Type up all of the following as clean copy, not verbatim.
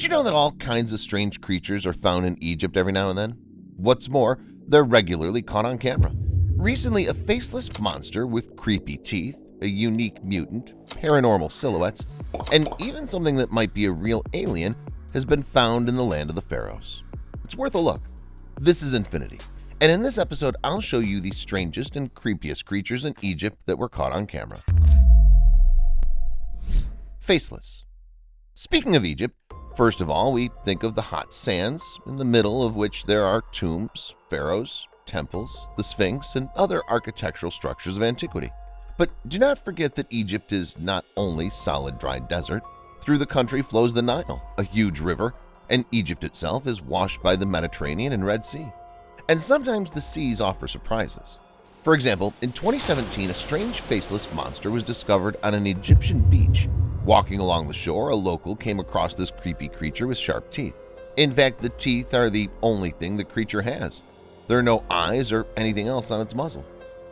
Did you know that all kinds of strange creatures are found in Egypt every now and then? What's more, they're regularly caught on camera. Recently, a faceless monster with creepy teeth, a unique mutant, paranormal silhouettes, and even something that might be a real alien has been found in the land of the Pharaohs. It's worth a look. This is Infinity, and in this episode I'll show you the strangest and creepiest creatures in Egypt that were caught on camera. Faceless. Speaking of Egypt, first of all we think of the hot sands, in the middle of which there are tombs, pharaohs, temples, the Sphinx, and other architectural structures of antiquity. But do not forget that Egypt is not only solid dry desert. Through the country flows the Nile, a huge river, and Egypt itself is washed by the Mediterranean and Red Sea. And sometimes the seas offer surprises. For example, in 2017, a strange faceless monster was discovered on an Egyptian beach. Walking along the shore, a local came across this creepy creature with sharp teeth. In fact, the teeth are the only thing the creature has. There are no eyes or anything else on its muzzle.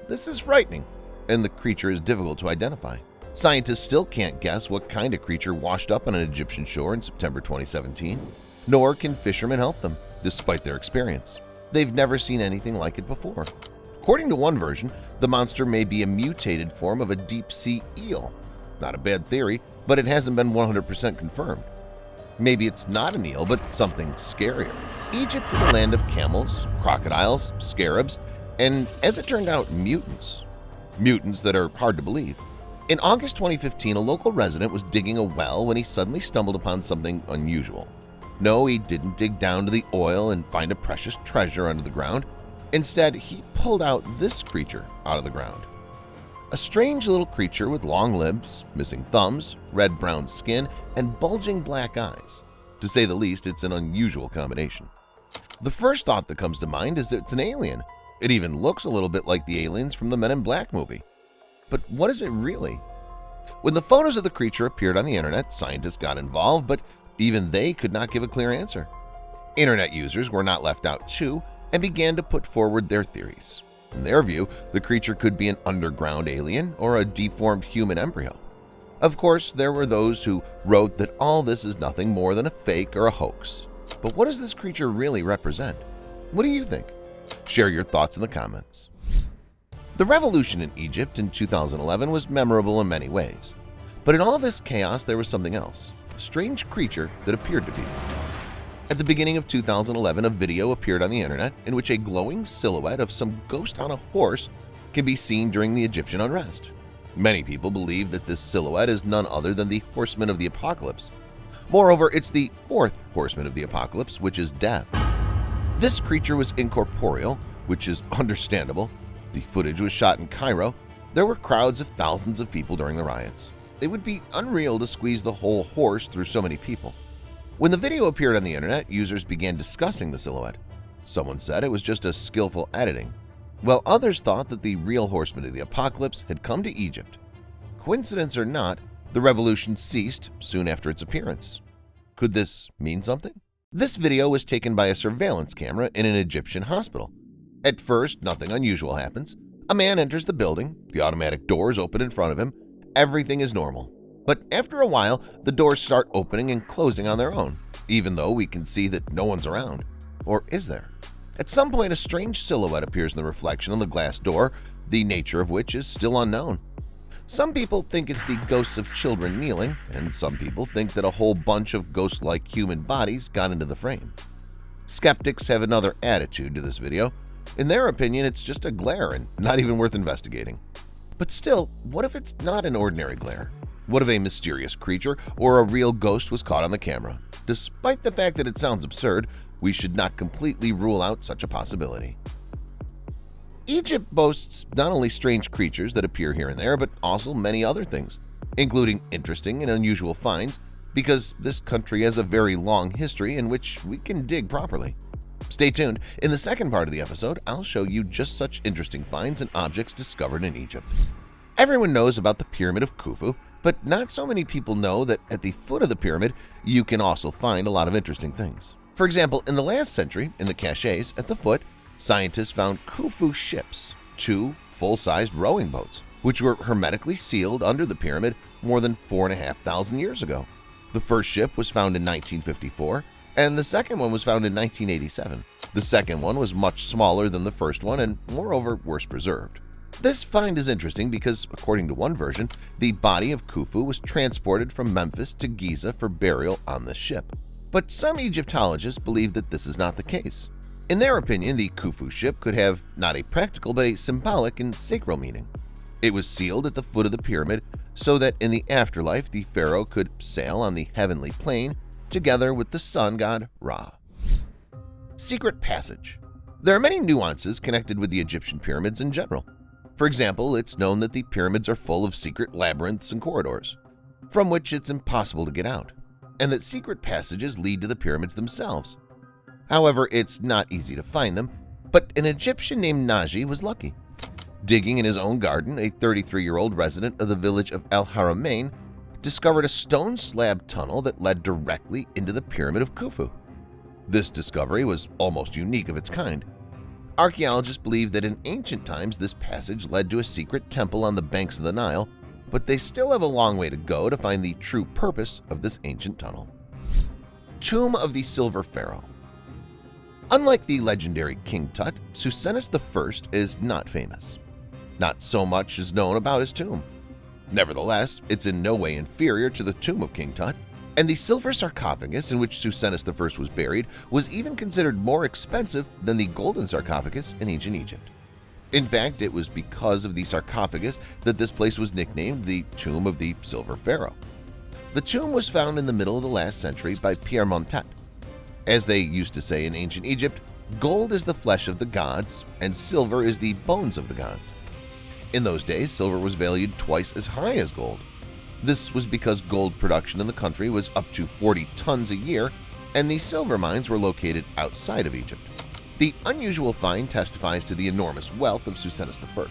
This is frightening, and the creature is difficult to identify. Scientists still can't guess what kind of creature washed up on an Egyptian shore in September 2017, nor can fishermen help them, despite their experience. They've never seen anything like it before. According to one version, the monster may be a mutated form of a deep-sea eel. Not a bad theory, but it hasn't been 100% confirmed. Maybe it's not an eel, but something scarier. Egypt is a land of camels, crocodiles, scarabs, and as it turned out, mutants. Mutants that are hard to believe. In August 2015, a local resident was digging a well when he suddenly stumbled upon something unusual. No, he didn't dig down to the oil and find a precious treasure under the ground. Instead, he pulled out this creature out of the ground. A strange little creature with long limbs, missing thumbs, red-brown skin, and bulging black eyes. To say the least, it's an unusual combination. The first thought that comes to mind is that it's an alien. It even looks a little bit like the aliens from the Men in Black movie. But what is it really? When the photos of the creature appeared on the internet, scientists got involved, but even they could not give a clear answer. Internet users were not left out too and began to put forward their theories. In their view, the creature could be an underground alien or a deformed human embryo. Of course, there were those who wrote that all this is nothing more than a fake or a hoax. But what does this creature really represent? What do you think? Share your thoughts in the comments. The revolution in Egypt in 2011 was memorable in many ways. But in all this chaos, there was something else, a strange creature that appeared to people. At the beginning of 2011, a video appeared on the internet in which a glowing silhouette of some ghost on a horse can be seen during the Egyptian unrest. Many people believe that this silhouette is none other than the horseman of the apocalypse. Moreover, it's the fourth horseman of the apocalypse, which is death. This creature was incorporeal, which is understandable. The footage was shot in Cairo. There were crowds of thousands of people during the riots. It would be unreal to squeeze the whole horse through so many people. When the video appeared on the internet, users began discussing the silhouette. Someone said it was just a skillful editing, while others thought that the real horseman of the apocalypse had come to Egypt. Coincidence or not, the revolution ceased soon after its appearance. Could this mean something? This video was taken by a surveillance camera in an Egyptian hospital. At first, nothing unusual happens. A man enters the building, the automatic doors open in front of him, everything is normal. But after a while, the doors start opening and closing on their own, even though we can see that no one's around. Or is there? At some point, a strange silhouette appears in the reflection on the glass door, the nature of which is still unknown. Some people think it's the ghosts of children kneeling, and some people think that a whole bunch of ghost-like human bodies got into the frame. Skeptics have another attitude to this video. In their opinion, it's just a glare and not even worth investigating. But still, what if it's not an ordinary glare? What if a mysterious creature or a real ghost was caught on the camera? Despite the fact that it sounds absurd, we should not completely rule out such a possibility. Egypt boasts not only strange creatures that appear here and there, but also many other things, including interesting and unusual finds, because this country has a very long history in which we can dig properly. Stay tuned. In the second part of the episode, I'll show you just such interesting finds and objects discovered in Egypt. Everyone knows about the Pyramid of Khufu, but not so many people know that at the foot of the pyramid, you can also find a lot of interesting things. For example, in the last century, in the caches at the foot, scientists found Khufu ships, 2 full-sized rowing boats, which were hermetically sealed under the pyramid more than 4,500 years ago. The first ship was found in 1954, and the second one was found in 1987. The second one was much smaller than the first one and, moreover, worse preserved. This find is interesting because, according to one version, the body of Khufu was transported from Memphis to Giza for burial on this ship. But some Egyptologists believe that this is not the case. In their opinion, the Khufu ship could have not a practical but a symbolic and sacral meaning. It was sealed at the foot of the pyramid so that in the afterlife the pharaoh could sail on the heavenly plane together with the sun god Ra. Secret passage. There are many nuances connected with the Egyptian pyramids in general. For example, it's known that the pyramids are full of secret labyrinths and corridors, from which it's impossible to get out, and that secret passages lead to the pyramids themselves. However, it's not easy to find them, but an Egyptian named Naji was lucky. Digging in his own garden, a 33-year-old resident of the village of El Haramain discovered a stone slab tunnel that led directly into the Pyramid of Khufu. This discovery was almost unique of its kind. Archaeologists believe that in ancient times this passage led to a secret temple on the banks of the Nile, but they still have a long way to go to find the true purpose of this ancient tunnel. Tomb of the Silver Pharaoh. Unlike the legendary King Tut, Susenus I is not famous. Not so much is known about his tomb. Nevertheless, it's in no way inferior to the tomb of King Tut, and the silver sarcophagus in which Susenus I was buried was even considered more expensive than the golden sarcophagus in ancient Egypt. In fact, it was because of the sarcophagus that this place was nicknamed the Tomb of the Silver Pharaoh. The tomb was found in the middle of the last century by Pierre Montet. As they used to say in ancient Egypt, gold is the flesh of the gods and silver is the bones of the gods. In those days, silver was valued twice as high as gold. This was because gold production in the country was up to 40 tons a year, and the silver mines were located outside of Egypt. The unusual find testifies to the enormous wealth of Susenus I.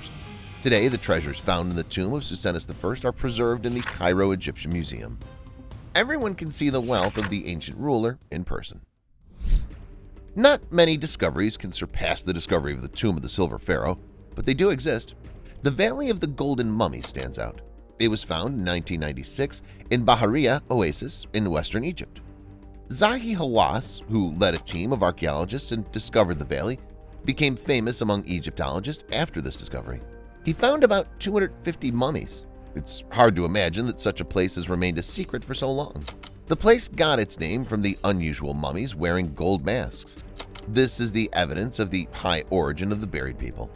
Today, the treasures found in the tomb of Susenus I are preserved in the Cairo Egyptian Museum. Everyone can see the wealth of the ancient ruler in person. Not many discoveries can surpass the discovery of the tomb of the Silver Pharaoh, but they do exist. The Valley of the Golden Mummy stands out. It was found in 1996 in Bahariya Oasis in western Egypt. Zahi Hawass, who led a team of archaeologists and discovered the valley, became famous among Egyptologists after this discovery. He found about 250 mummies. It's hard to imagine that such a place has remained a secret for so long. The place got its name from the unusual mummies wearing gold masks. This is the evidence of the high origin of the buried people.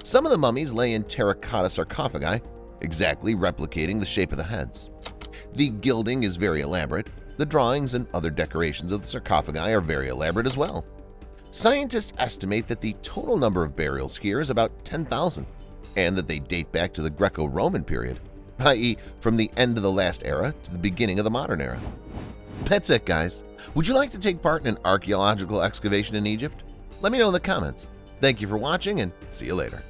Some of the mummies lay in terracotta sarcophagi, exactly replicating the shape of the heads. The gilding is very elaborate. The drawings and other decorations of the sarcophagi are very elaborate as well. Scientists estimate that the total number of burials here is about 10,000, and that they date back to the Greco-Roman period, i.e. from the end of the last era to the beginning of the modern era. That's it, guys. Would you like to take part in an archaeological excavation in Egypt? Let me know in the comments. Thank you for watching, and see you later.